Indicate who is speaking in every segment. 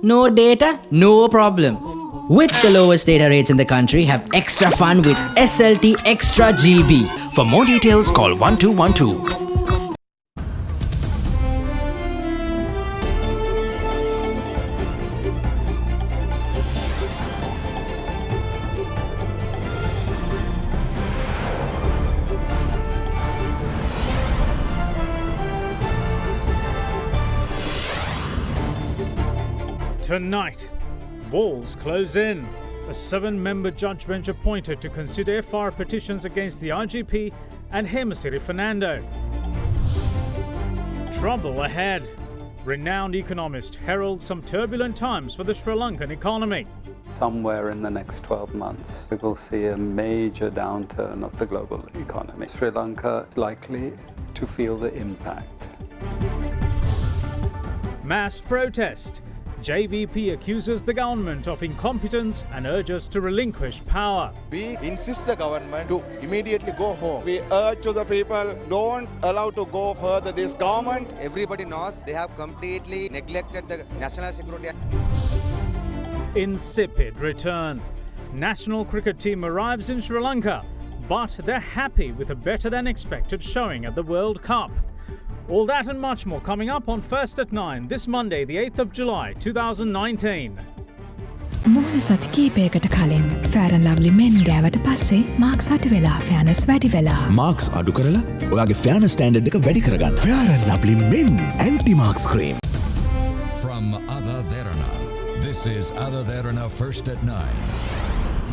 Speaker 1: No data? No problem. With the lowest data rates in the country, have extra fun with SLT Extra GB.
Speaker 2: For more details, call 1212.
Speaker 3: Tonight, walls close in. A 7-member judge bench appointed to consider FR petitions against the IGP and Hemasiri Fernando. Trouble ahead. Renowned economist heralds some turbulent times for the Sri Lankan economy.
Speaker 4: Somewhere in the next 12 months, we will see a major downturn of the global economy. Sri Lanka is likely to feel the impact.
Speaker 3: Mass protest. JVP accuses the government of incompetence and urges to relinquish power.
Speaker 5: We insist the government to immediately go home. We urge to the people, don't allow to go further this government.
Speaker 6: Everybody knows they have completely neglected the national security.
Speaker 3: Insipid return. National cricket team arrives in Sri Lanka, but they're happy with a better than expected showing at the World Cup. All that and much more coming up on First at 9 this Monday, the 8th of July, 2019.
Speaker 7: මුහුණ සති කීපයකට කලින් Fair and Lovely men ගෑවට පස්සේ Marx අඩු වෙලා ෆෙයානස් වැඩි වෙලා.
Speaker 2: Marx අඩු කරලා ඔයාගේ ෆෙයානස් ස්ටෑන්ඩඩ් එක වැඩි කරගන්න. Fair and Lovely men anti-marks cream.
Speaker 8: From AdaDerana, this is AdaDerana First at 9.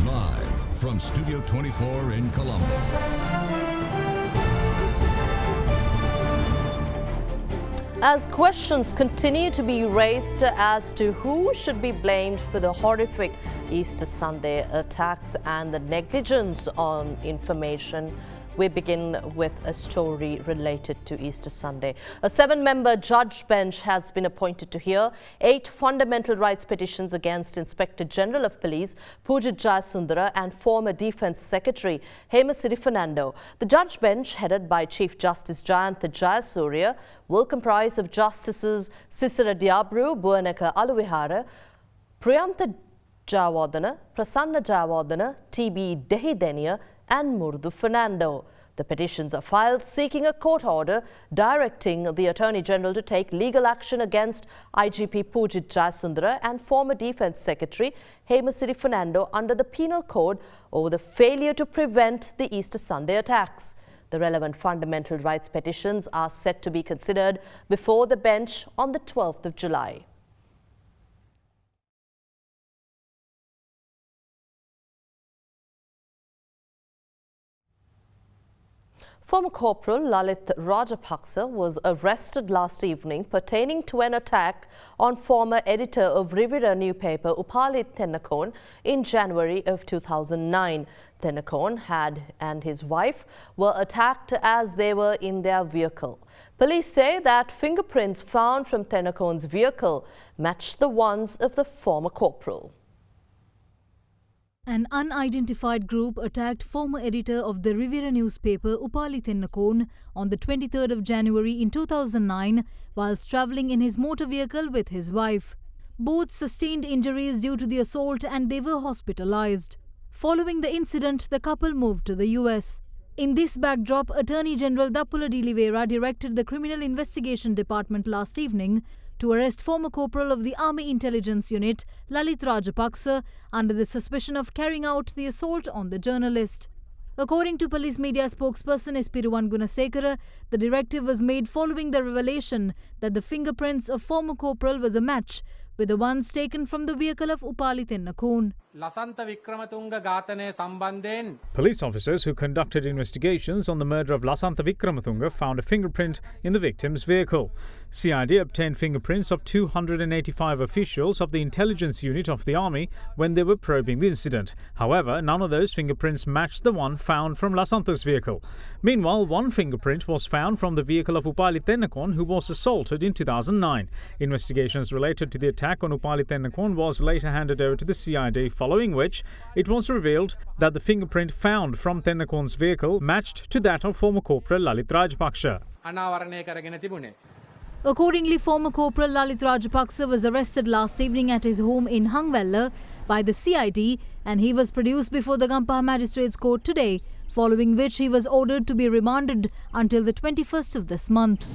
Speaker 8: Live from Studio 24 in Colombo.
Speaker 9: As questions continue to be raised as to who should be blamed for the horrific Easter Sunday attacks and the negligence on information, we begin with a story related to Easter Sunday. A 7-member judge bench has been appointed to hear 8 fundamental rights petitions against Inspector General of Police Pujit Jayasundara and former Defence Secretary Hemasiri Fernando. The judge bench, headed by Chief Justice Jayantha Jayasuriya, will comprise of Justices Sisira Diabru, Buanaka Aluvihara, Priyantha Jayawardena, Prasanna Jayawardena, T.B. Dehidenia and Murdu Fernando. The petitions are filed seeking a court order directing the Attorney General to take legal action against IGP Pujit Jayasundara and former Defence Secretary Hemasiri Fernando under the Penal Code over the failure to prevent the Easter Sunday attacks. The relevant fundamental rights petitions are set to be considered before the bench on the 12th of July. Former Corporal Lalit Rajapaksa was arrested last evening pertaining to an attack on former editor of Rivera newspaper Upalit Tennakon in January of 2009. Tennakon and his wife were attacked as they were in their vehicle. Police say that fingerprints found from Tennakon's vehicle matched the ones of the former corporal.
Speaker 10: An unidentified group attacked former editor of the Rivera newspaper Upali Tennakon on the 23rd of January in 2009 whilst travelling in his motor vehicle with his wife. Both sustained injuries due to the assault and they were hospitalised. Following the incident, the couple moved to the US. In this backdrop, Attorney General Dappula De Oliveira directed the Criminal Investigation Department last evening to arrest former corporal of the Army Intelligence Unit Lalit Rajapaksa under the suspicion of carrying out the assault on the journalist. According to police media spokesperson SP Ruwan Gunasekara, the directive was made following the revelation that the fingerprints of former corporal was a match with the ones taken from the vehicle of Upali Tennakon.
Speaker 3: Police officers who conducted investigations on the murder of Lasantha Wickramatunga found a fingerprint in the victim's vehicle. CID obtained fingerprints of 285 officials of the intelligence unit of the army when they were probing the incident. However, none of those fingerprints matched the one found from Lasantha's vehicle. Meanwhile, one fingerprint was found from the vehicle of Upali Tennakon, who was assaulted in 2009. Investigations related to the attack on Upali Tennakon was later handed over to the CID, following which it was revealed that the fingerprint found from Tennakon's vehicle matched to that of former Corporal Lalit Rajapaksa.
Speaker 10: Accordingly, former Corporal Lalit Rajapaksa was arrested last evening at his home in Hangwella by the CID and he was produced before the Gampaha Magistrates Court today, following which he was ordered to be remanded until the 21st of this month.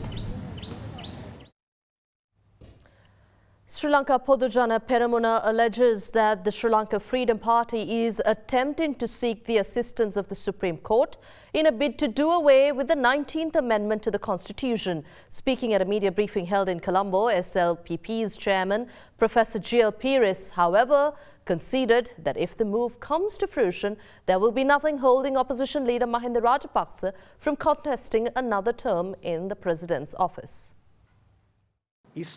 Speaker 9: Sri Lanka Podujana Peramuna alleges that the Sri Lanka Freedom Party is attempting to seek the assistance of the Supreme Court in a bid to do away with the 19th Amendment to the Constitution. Speaking at a media briefing held in Colombo, SLPP's chairman, Professor G.L. Pires, however, conceded that if the move comes to fruition, there will be nothing holding opposition leader Mahinda Rajapaksa from contesting another term in the president's office.
Speaker 3: First,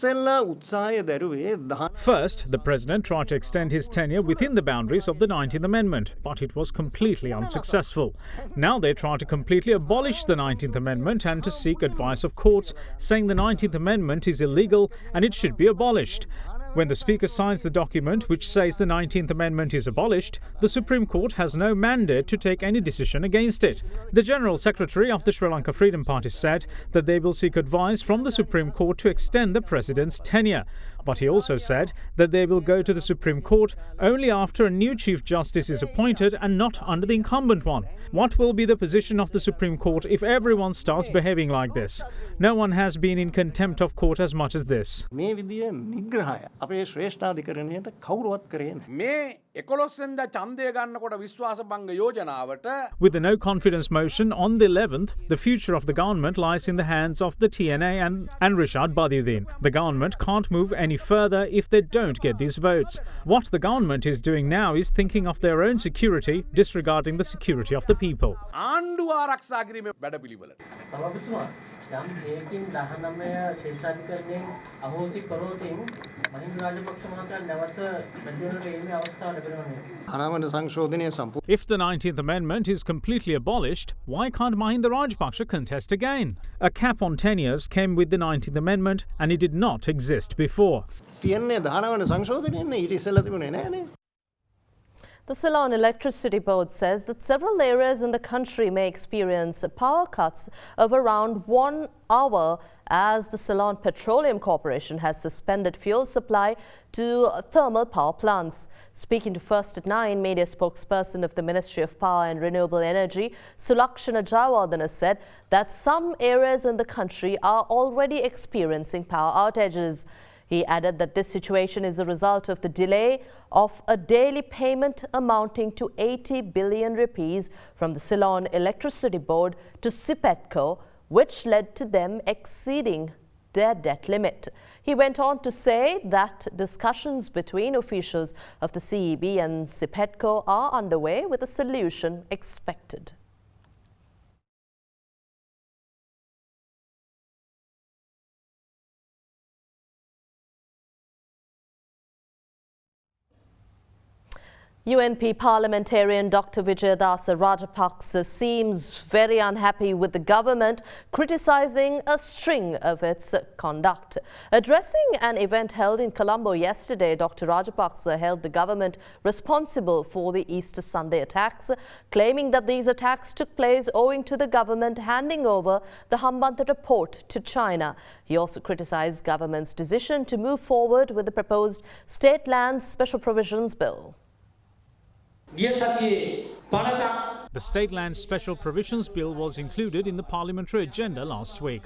Speaker 3: the president tried to extend his tenure within the boundaries of the 19th Amendment, but it was completely unsuccessful. Now they try to completely abolish the 19th Amendment and to seek advice of courts, saying the 19th Amendment is illegal and it should be abolished. When the Speaker signs the document which says the 19th Amendment is abolished, the Supreme Court has no mandate to take any decision against it. The General Secretary of the Sri Lanka Freedom Party said that they will seek advice from the Supreme Court to extend the President's tenure. But he also said that they will go to the Supreme Court only after a new Chief Justice is appointed and not under the incumbent one. What will be the position of the Supreme Court if everyone starts behaving like this? No one has been in contempt of court as much as this.
Speaker 11: With the
Speaker 3: no confidence motion on the 11th, the future of the government lies in the hands of the TNA and Rishad Badiuddin. The government can't move any further if they don't get these votes. What the government is doing now is thinking of their own security, disregarding the security of the people. If the 19th Amendment is completely abolished, why can't Mahinda Rajapaksa contest again? A cap on tenures came with the 19th Amendment and it did not exist before.
Speaker 9: The Ceylon Electricity Board says that several areas in the country may experience power cuts of around 1 hour as the Ceylon Petroleum Corporation has suspended fuel supply to thermal power plants. Speaking to First at 9, media spokesperson of the Ministry of Power and Renewable Energy, Sulakshana Jayawardena, said that some areas in the country are already experiencing power outages. He added that this situation is a result of the delay of a daily payment amounting to 80 billion rupees from the Ceylon Electricity Board to Sipetco, which led to them exceeding their debt limit. He went on to say that discussions between officials of the CEB and Sipetco are underway with a solution expected. UNP parliamentarian Dr. Vijayadasa Rajapaksa seems very unhappy with the government, criticising a string of its conduct. Addressing an event held in Colombo yesterday, Dr. Rajapaksa held the government responsible for the Easter Sunday attacks, claiming that these attacks took place owing to the government handing over the Hambantota port to China. He also criticised government's decision to move forward with the proposed State Lands Special Provisions Bill.
Speaker 3: The State Land Special Provisions Bill was included in the parliamentary agenda last week.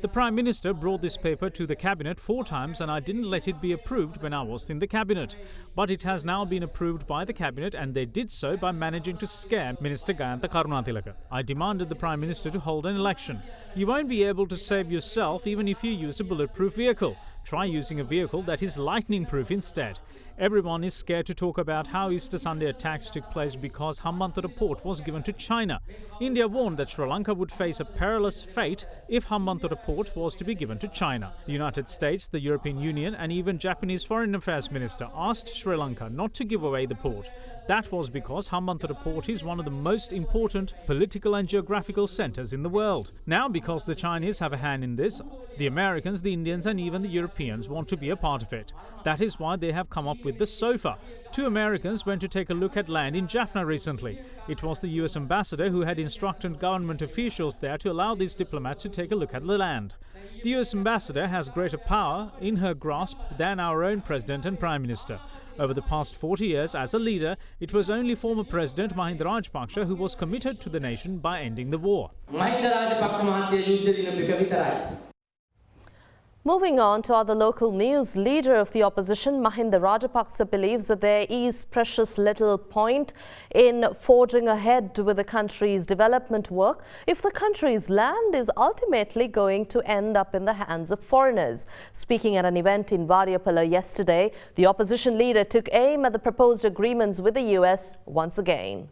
Speaker 3: The Prime Minister brought this paper to the Cabinet 4 times and I didn't let it be approved when I was in the Cabinet. But it has now been approved by the Cabinet and they did so by managing to scare Minister Gayantha Karunatilaka. I demanded the Prime Minister to hold an election. You won't be able to save yourself even if you use a bulletproof vehicle. Try using a vehicle that is lightning-proof instead. Everyone is scared to talk about how Easter Sunday attacks took place because Hambantota port was given to China. India warned that Sri Lanka would face a perilous fate if Hambantota port was to be given to China. The United States, the European Union and even Japanese Foreign Affairs Minister asked Sri Lanka not to give away the port. That was because Hambantota port is one of the most important political and geographical centers in the world. Now, because the Chinese have a hand in this, the Americans, the Indians and even the Europeans Europeans want to be a part of it. That is why they have come up with the sofa. 2 Americans went to take a look at land in Jaffna recently. It was the US ambassador who had instructed government officials there to allow these diplomats to take a look at the land. The US ambassador has greater power in her grasp than our own president and prime minister. Over the past 40 years as a leader, it was only former President Mahinda Rajapaksa who was committed to the nation by ending the war.
Speaker 9: Moving on to other local news, leader of the opposition Mahinda Rajapaksa believes that there is precious little point in forging ahead with the country's development work if the country's land is ultimately going to end up in the hands of foreigners. Speaking at an event in Variapallu yesterday, the opposition leader took aim at the proposed agreements with the US once again.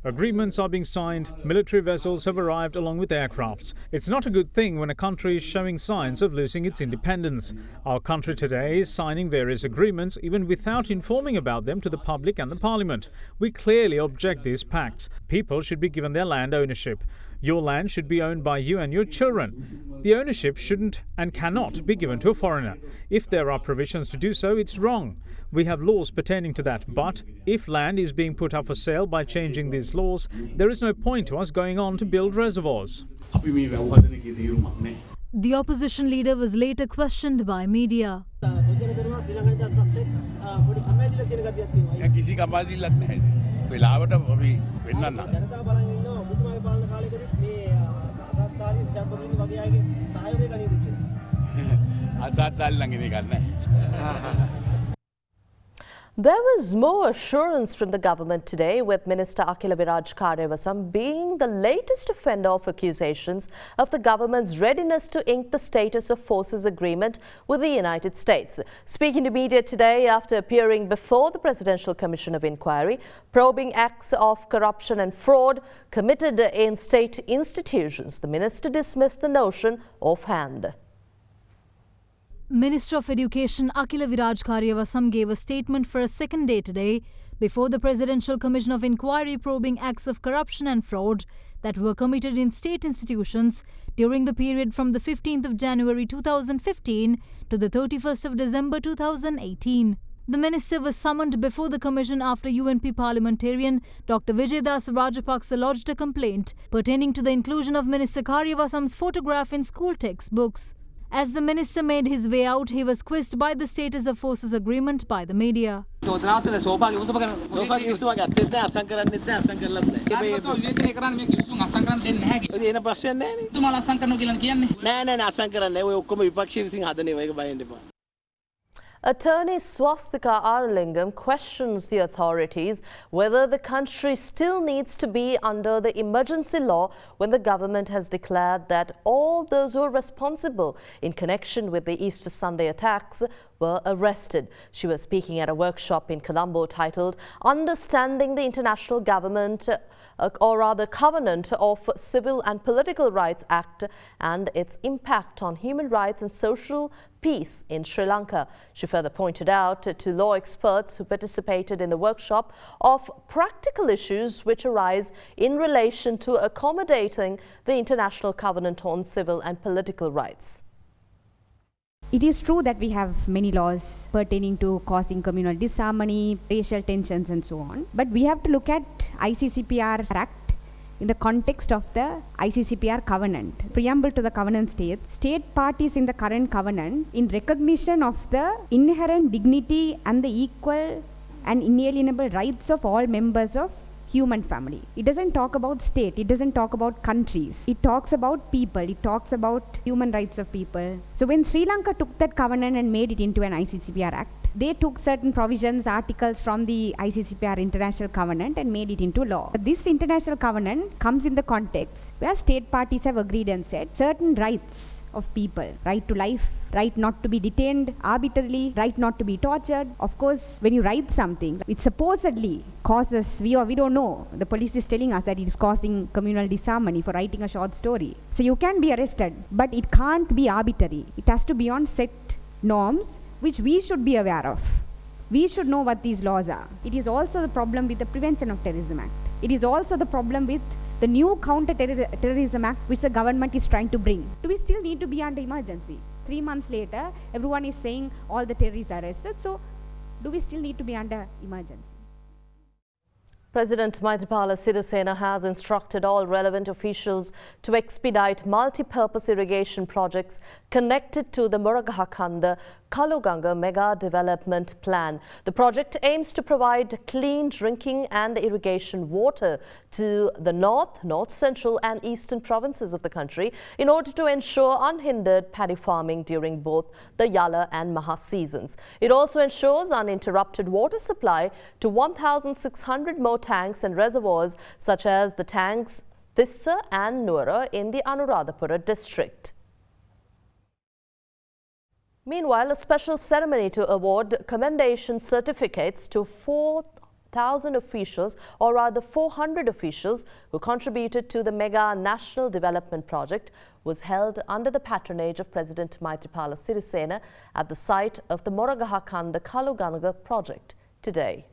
Speaker 3: Agreements are being signed, military vessels have arrived along with aircrafts. It's not a good thing when a country is showing signs of losing its independence. Our country today is signing various agreements even without informing about them to the public and the parliament. We clearly object these pacts. People should be given their land ownership. Your land should be owned by you and your children. The ownership shouldn't and cannot be given to a foreigner. If there are provisions to do so, it's wrong. We have laws pertaining to that, but if land is being put up for sale by changing these laws, there is no point to us going on to build reservoirs.
Speaker 10: The opposition leader was later questioned by media.
Speaker 9: There was more assurance from the government today, with Minister Akila Viraj Karewasam being the latest offender of accusations of the government's readiness to ink the status of forces agreement with the United States. Speaking to media today after appearing before the Presidential Commission of Inquiry, probing acts of corruption and fraud committed in state institutions, the minister dismissed the notion offhand.
Speaker 10: Minister of Education Akila Viraj Karewasam gave a statement for a second day today before the Presidential Commission of Inquiry probing acts of corruption and fraud that were committed in state institutions during the period from the 15th of January 2015 to the 31st of December 2018. The minister was summoned before the commission after UNP parliamentarian Dr. Vijaydas Rajapaksa lodged a complaint pertaining to the inclusion of Minister Karyewasam's photograph in school textbooks. As the minister made his way out, he was quizzed by the status of forces agreement by the media.
Speaker 9: Attorney Swastika Aralingam questions the authorities whether the country still needs to be under the emergency law when the government has declared that all those who are responsible in connection with the Easter Sunday attacks were arrested. She was speaking at a workshop in Colombo titled Understanding the International Government or rather Covenant of Civil and Political Rights Act and its impact on human rights and social peace in Sri Lanka. She further pointed out to law experts who participated in the workshop of practical issues which arise in relation to accommodating the International Covenant on Civil and Political Rights.
Speaker 11: It is true that we have many laws pertaining to causing communal disharmony, racial tensions and so on. But we have to look at ICCPR Act in the context of the ICCPR Covenant. Preamble to the Covenant states, state parties in the current Covenant, in recognition of the inherent dignity and the equal and inalienable rights of all members of human family. It doesn't talk about state, it doesn't talk about countries, it talks about people, it talks about human rights of people. So when Sri Lanka took that covenant and made it into an ICCPR Act, they took certain provisions, articles from the ICCPR International Covenant and made it into law. But this International Covenant comes in the context where state parties have agreed and said certain rights of people, right to life, right not to be detained arbitrarily, right not to be tortured. Of course, when you write something, it supposedly causes, we don't know, the police is telling us that it is causing communal disharmony for writing a short story. So you can be arrested, but it can't be arbitrary. It has to be on set norms which we should be aware of. We should know what these laws are. It is also the problem with the Prevention of Terrorism Act. It is also the problem with the new counter-terrorism act which the government is trying to bring. Do we still need to be under emergency? 3 months later, everyone is saying all the terrorists are arrested. So, do we still need to be under emergency?
Speaker 9: President Maithripala Sirisena has instructed all relevant officials to expedite multi-purpose irrigation projects connected to the Murugahakanda Kaluganga Mega Development Plan. The project aims to provide clean drinking and irrigation water to the north, central and eastern provinces of the country in order to ensure unhindered paddy farming during both the Yala and Maha seasons. It also ensures uninterrupted water supply to 1,600 more tanks and reservoirs such as the tanks Tissa and Nuara in the Anuradhapura district. Meanwhile, a special ceremony to award commendation certificates to 4,000 officials, or rather 400 officials, who contributed to the Mega National Development Project was held under the patronage of President Maithripala Sirisena at the site of the Murugahakanda Kaluganga project today.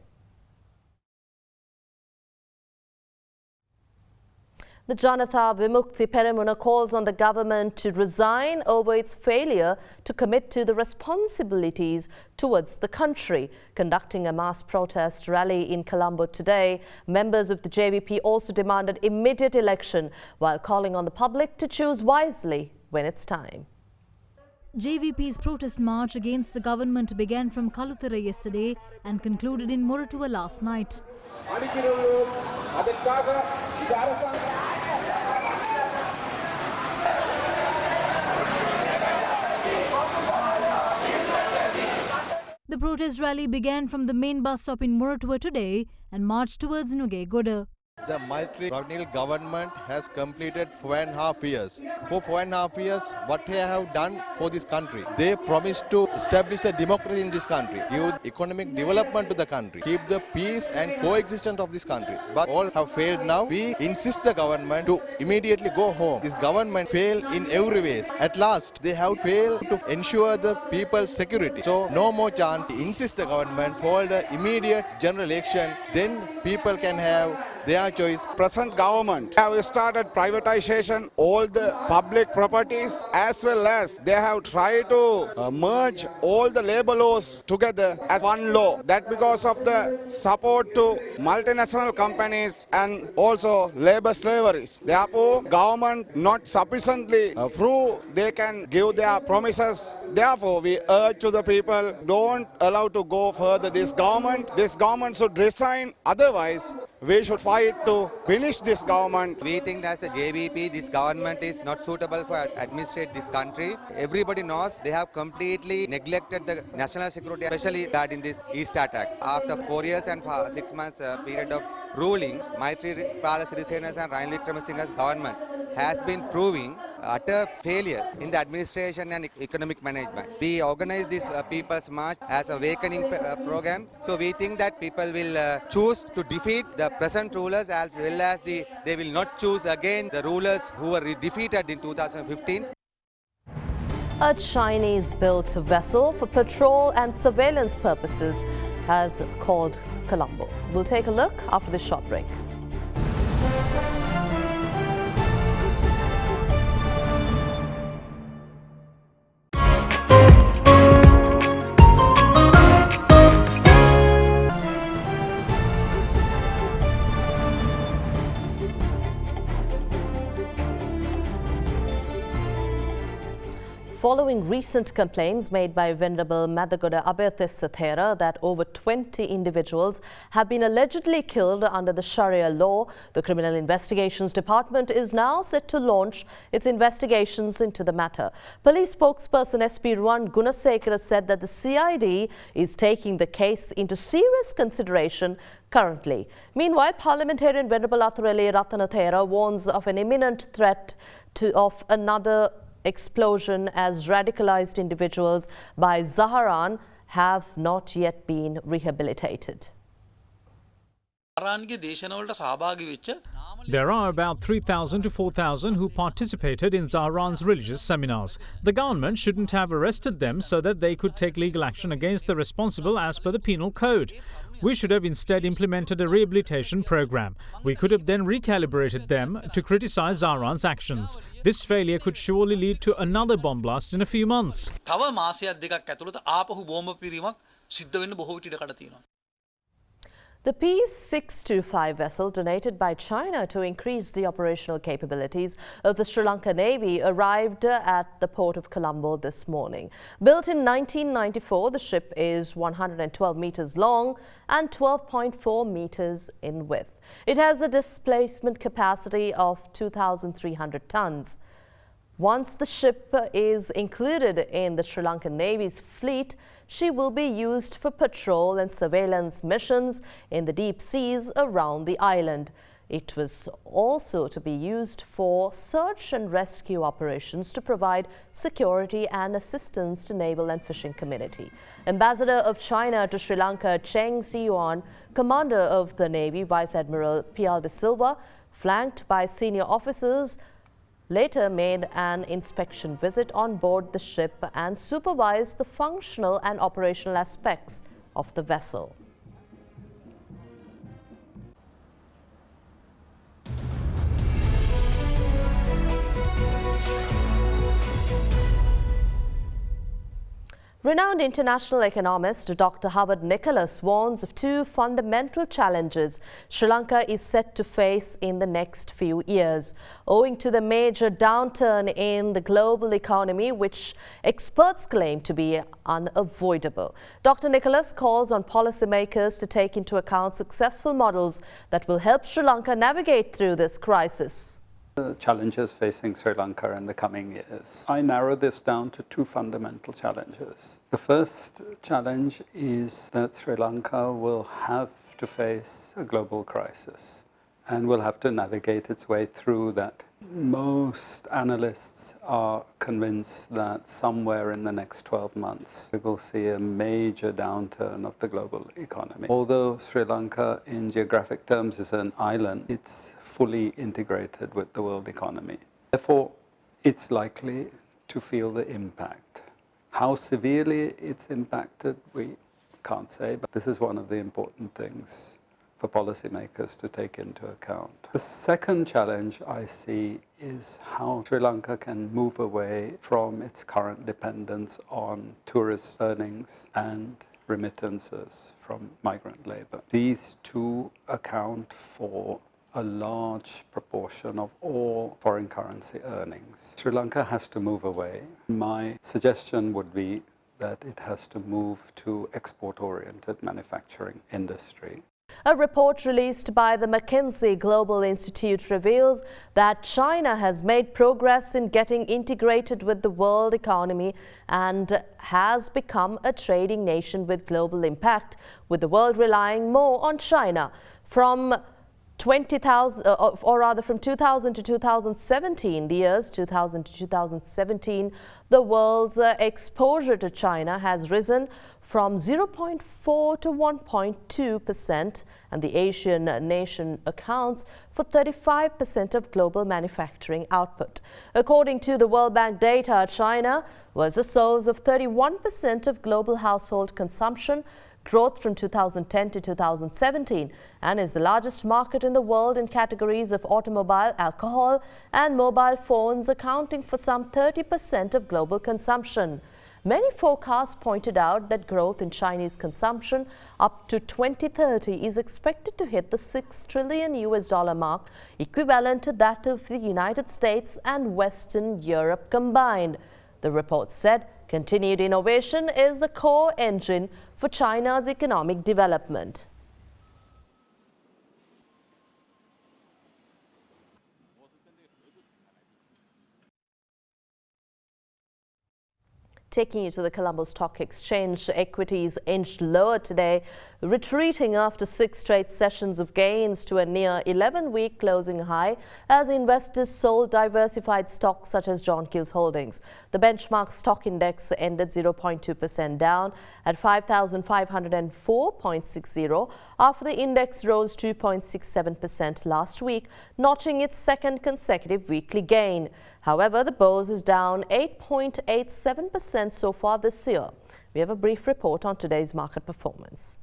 Speaker 9: The Janatha Vimukthi Peramuna calls on the government to resign over its failure to commit to the responsibilities towards the country. Conducting a mass protest rally in Colombo today, members of the JVP also demanded immediate election while calling on the public to choose wisely when it's time.
Speaker 10: JVP's protest march against the government began from Kaluthara yesterday and concluded in Moratuwa last night. The protest rally began from the main bus stop in Moratuwa today and marched towards Nugegoda.
Speaker 5: The Maithripala government has completed 4.5 years. For 4.5 years, what they have done for this country? They promised to establish a democracy in this country, give economic development to the country, keep the peace and coexistence of this country. But all have failed now. We insist the government to immediately go home. This government failed in every way. At last, they have failed to ensure the people's security. So no more chance. We insist the government hold an immediate general election. Then people can have their choice.
Speaker 12: Present government have started privatization all the public properties, as well as they have tried to merge all the labor laws together as one law. That because of the support to multinational companies and also labor slaveries. Therefore, government not sufficiently prove they can give their promises. Therefore, we urge to the people, don't allow to go further this government. This government should resign. Otherwise, we should fight to finish this government.
Speaker 6: We think that as a JVP, this government is not suitable for administrate this country. Everybody knows they have completely neglected the national security, especially that in this East attacks. After 4 years and 6 months period of ruling, Maithripala Sirisena's and Ranil Wickremesinghe's government has been proving utter failure in the administration and economic management. We organize this People's March as a awakening program. So we think that people will choose to defeat the present rulers, as well as they will not choose again the rulers who were defeated in 2015.
Speaker 9: A Chinese-built vessel for patrol and surveillance purposes has called Colombo. We'll take a look after this short break. Following recent complaints made by Venerable Madagoda Abethessathera that over 20 individuals have been allegedly killed under the Sharia law, the Criminal Investigations Department is now set to launch its investigations into the matter. Police spokesperson SP Ruwan Gunasekara said that the CID is taking the case into serious consideration currently. Meanwhile, parliamentarian Venerable Athurele Ratanathera warns of an imminent threat of another explosion as radicalized individuals by Zaharan have not yet been rehabilitated.
Speaker 3: There are about 3,000 to 4,000 who participated in Zaharan's religious seminars. The government shouldn't have arrested them so that they could take legal action against the responsible as per the penal code. We should have instead implemented a rehabilitation program. We could have then recalibrated them to criticize Zaran's actions. This failure could surely lead to another bomb blast in a few months.
Speaker 13: තව මාසයක් දෙකක් ඇතුළත ආපහු බෝම්බ පිරීමක් සිද්ධ වෙන්න බොහෝ විට ඉඩකඩ තියෙනවා.
Speaker 9: The P-625 vessel donated by China to increase the operational capabilities of the Sri Lanka Navy arrived at the port of Colombo this morning. Built in 1994, the ship is 112 meters long and 12.4 meters in width. It has a displacement capacity of 2,300 tons. Once the ship is included in the Sri Lankan Navy's fleet, she will be used for patrol and surveillance missions in the deep seas around the island. It was also to be used for search and rescue operations to provide security and assistance to naval and fishing community. Ambassador of China to Sri Lanka Cheng Ziyuan, Commander of the Navy Vice Admiral Pial de Silva, flanked by senior officers, later made an inspection visit on board the ship and supervised the functional and operational aspects of the vessel. Renowned international economist Dr. Howard Nicholas warns of two fundamental challenges Sri Lanka is set to face in the next few years, owing to the major downturn in the global economy, which experts claim to be unavoidable. Dr. Nicholas calls on policymakers to take into account successful models that will help Sri Lanka navigate through this crisis.
Speaker 4: The challenges facing Sri Lanka in the coming years. I narrow this down to two fundamental challenges. The first challenge is that Sri Lanka will have to face a global crisis and will have to navigate its way through that. Most analysts are convinced that somewhere in the next 12 months we will see a major downturn of the global economy. Although Sri Lanka in geographic terms is an island, it's fully integrated with the world economy. Therefore, it's likely to feel the impact. How severely it's impacted, we can't say, but this is one of the important things for policymakers to take into account. The second challenge I see is how Sri Lanka can move away from its current dependence on tourist earnings and remittances from migrant labor. These two account for a large proportion of all foreign currency earnings. Sri Lanka has to move away. My suggestion would be that it has to move to export-oriented manufacturing industry.
Speaker 9: A report released by the McKinsey Global Institute reveals that China has made progress in getting integrated with the world economy and has become a trading nation with global impact, with the world relying more on China. From 20,000, or rather from 2000 to 2017, the years 2000 to 2017, the world's exposure to China has risen from 0.4 to 1.2%, and the Asian nation accounts for 35% of global manufacturing output. According to the World Bank data, China was the source of 31% of global household consumption growth from 2010 to 2017, and is the largest market in the world in categories of automobile, alcohol and mobile phones, accounting for some 30% of global consumption. Many forecasts pointed out that growth in Chinese consumption up to 2030 is expected to hit the $6 trillion mark, equivalent to that of the United States and Western Europe combined. The report said continued innovation is the core engine for China's economic development. Taking you to the Colombo Stock Exchange, equities inched lower today, retreating after 6 straight sessions of gains to a near 11-week closing high as investors sold diversified stocks such as John Keells Holdings. The benchmark stock index ended 0.2% down at 5,504.60 after the index rose 2.67% last week, notching its second consecutive weekly gain. However, the Bose is down 8.87% so far this year. We have a brief report on today's market performance.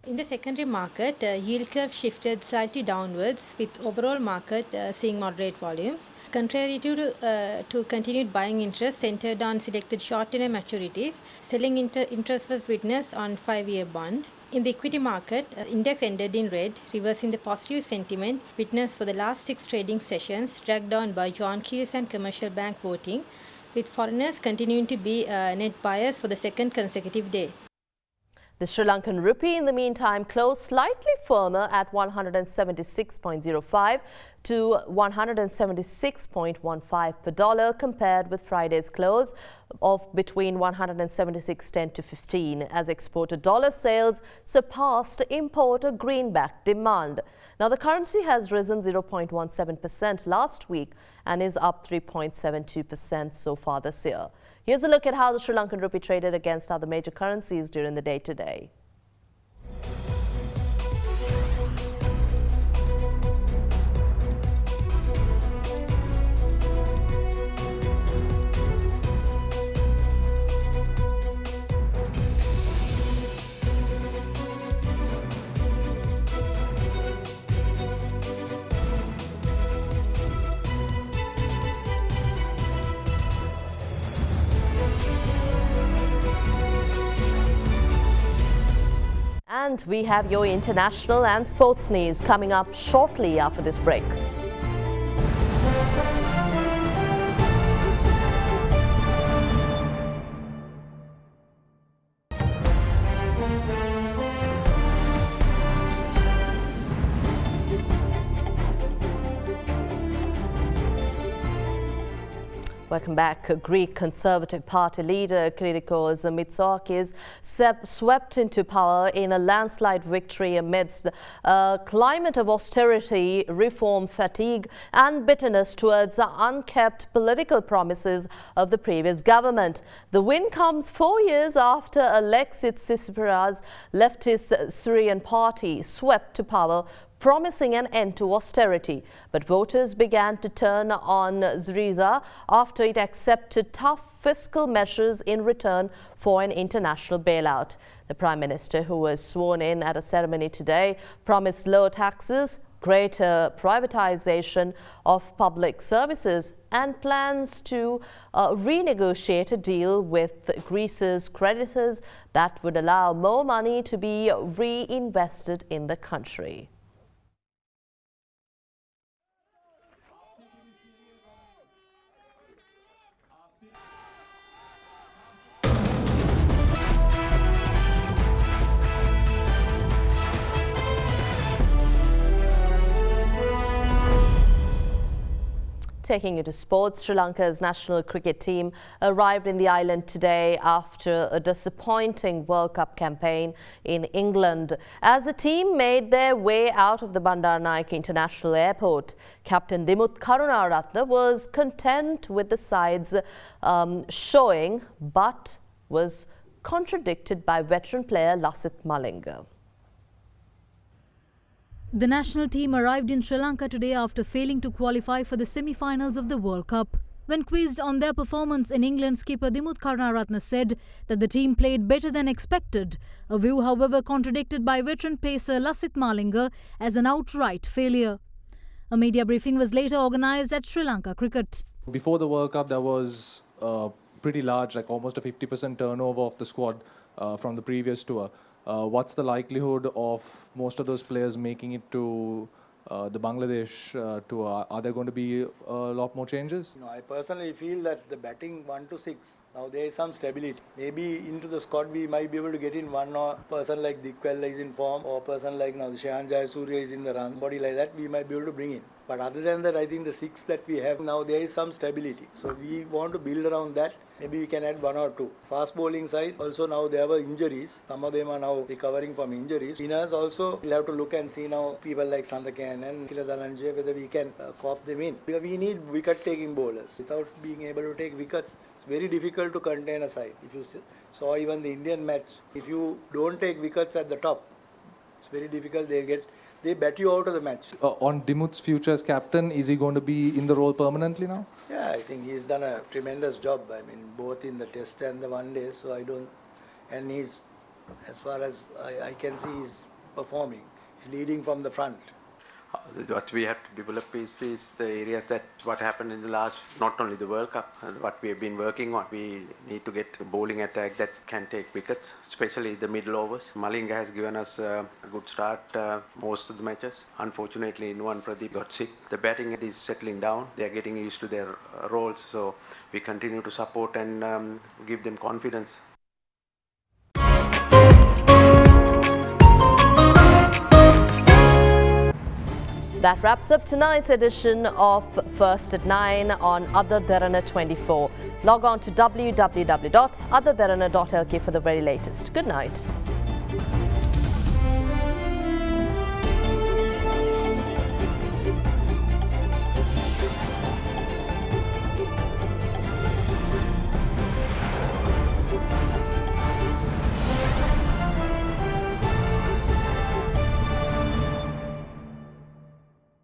Speaker 14: In the secondary market, yield curve shifted slightly downwards with overall market seeing moderate volumes. Contrary to continued buying interest centered on selected short-term maturities, selling interest was witnessed on 5-year bond. In the equity market, index ended in red, reversing the positive sentiment witnessed for the last 6 trading sessions, dragged down by John Keys and commercial bank voting, with foreigners continuing to be net buyers for the second consecutive day.
Speaker 9: The Sri Lankan rupee, in the meantime, closed slightly firmer at 176.05 to 176.15 per dollar compared with Friday's close of between 176.10 to 15 as exporter dollar sales surpassed importer greenback demand. Now, the currency has risen 0.17% last week and is up 3.72% so far this year. Here's a look at how the Sri Lankan rupee traded against other major currencies during the day today. And we have your international and sports news coming up shortly after this break. Welcome back. Greek Conservative Party leader Kyriakos Mitsotakis swept into power in a landslide victory amidst a climate of austerity, reform fatigue and bitterness towards the unkept political promises of the previous government. The win comes 4 years after Alexis Tsipras' leftist Syrian party swept to power, promising an end to austerity. But voters began to turn on Syriza after it accepted tough fiscal measures in return for an international bailout. The Prime Minister, who was sworn in at a ceremony today, promised lower taxes, greater privatization of public services and plans to renegotiate a deal with Greece's creditors that would allow more money to be reinvested in the country. Taking you to sports, Sri Lanka's national cricket team arrived in the island today after a disappointing World Cup campaign in England. As the team made their way out of the Bandaranaike International Airport, Captain Dimuth Karunaratne was content with the side's showing, but was contradicted by veteran player Lasith Malinga.
Speaker 10: The national team arrived in Sri Lanka today after failing to qualify for the semi-finals of the World Cup. When quizzed on their performance in England, skipper Dimuth Karunaratne said that the team played better than expected, a view however contradicted by veteran pacer Lasith Malinga as an outright failure. A media briefing was later organised at Sri Lanka Cricket.
Speaker 15: Before the World Cup, there was pretty large, like almost a 50% turnover of the squad from the previous tour. What's the likelihood of most of those players making it to the Bangladesh tour? Are there going to be a lot more changes?
Speaker 16: I personally feel that the batting 1 to 6, now there is some stability. Maybe into the squad we might be able to get in one or person like Dikwella is in form, or person like now Shahan Jayasuriya is in the run. Body like that we might be able to bring in. But other than that, I think the 6 that we have now, there is some stability. So we want to build around that. Maybe we can add 1 or 2. Fast bowling side, also now there were injuries. Some of them are now recovering from injuries. Spinners also, we'll have to look and see now people like Sandakan and Kila Dhananjay, whether we can cop them in. Because we need wicket-taking bowlers. Without being able to take wickets, it's very difficult to contain a side. If you saw even the Indian match, if you don't take wickets at the top, it's very difficult. They bat you out of the match.
Speaker 15: On Dimuth's future as captain, is he going to be in the role permanently now?
Speaker 16: Yeah, I think he's done a tremendous job. I mean, both in the test and the one day. So and he's as far as I can see, is performing. He's leading from the front.
Speaker 17: What we have to develop is the area that what happened in the last, not only the World Cup, what we have been working on. We need to get a bowling attack that can take wickets, especially the middle overs. Malinga has given us a good start most of the matches. Unfortunately, Nuwan Pradeep got sick. The batting is settling down. They are getting used to their roles, so we continue to support and give them confidence.
Speaker 9: That wraps up tonight's edition of First at 9 on AdaDerana 24. Log on to www.adaderana.lk for the very latest. Good night.